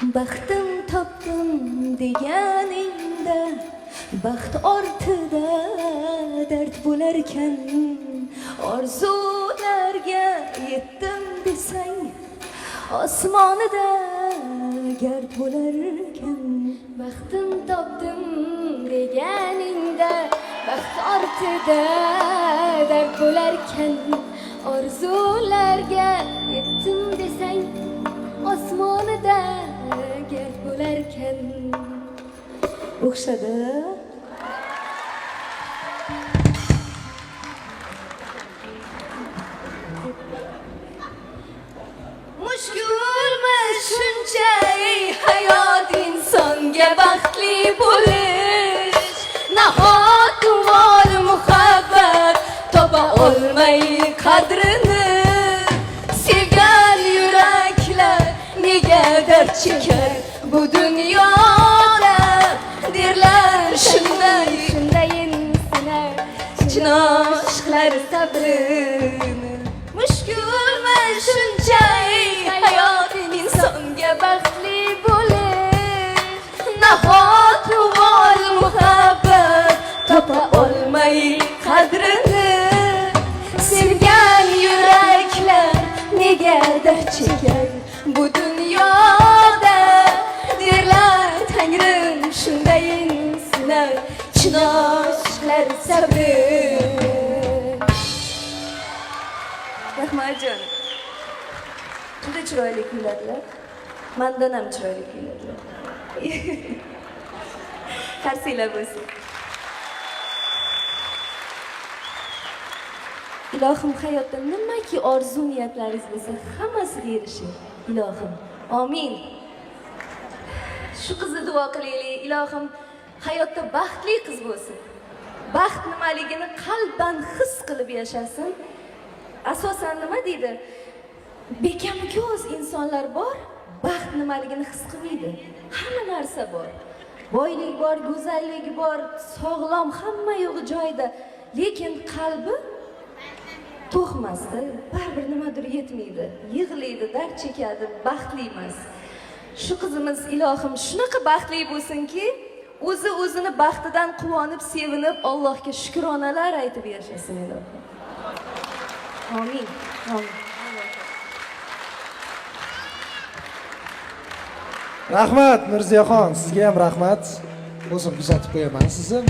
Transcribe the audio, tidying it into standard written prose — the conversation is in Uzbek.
Baxtim topdim deganingda baxt ortida dard bo'larkan, orzularga yetdim desang osmonida gard bo'larkan. Baxtim topdim deganingda baxt ortida dard bo'larkan, orzularga yetdim desang osmonida gard bo'larkan. O'xshadi. Mushkulmi shuncha hayot insonga baxtli bo'lish, nahot uvol muhabbat topa olmay qadrini, sevgan yuraklar nega dard chekar bu dunyoda, derlar shundayin sinar chin oshiqlar sabrini. Mushkulmi shuncha hayot insonga baxtli bo'lish, nahot uvol muhabbat topa olmay qadrini, sevgan yuraklar nega dard chekar bu dunyoda, derlar Tangrim shundayin sinar chin oshiqlar sabrini. Rahmatjon, juda chiroyli kuylardilar. Mendan ham chiroyli kuylardilar. Qarsinglar bo'lsin. Ilohim, hayotda nimaki orzu niyatlaringiz bo'lsa, hammasiga erishing. Ilohim. Amin. Shu qizni duo qilaylik. Ilohim, hayotda baxtli qiz bo'lsin. Baxt nimaligini qalban his qilib yashasin. Asosan nima deydi? Bekamko'z insonlar bor, baxt nimaligini his qilmaydi. Hamma narsa bor. Boylik bor, go'zallik bor, sog'lom, hamma yo'g'i joyida, lekin qalbi to'xmasda, baribir nimadir yetmaydi. Yig'laydi, dard chekadi, baxtli emas. Shu qizimiz ilohim shunaqa baxtli bo'lsinki, o'zini baxtidan quvonib, sevinib, Allohga shukronalar aytib yashasin ilohim. Amin. Amin. Rahmat Mirziyoxon, sizga ham rahmat. O'zim kuzatib qo'yaman sizni.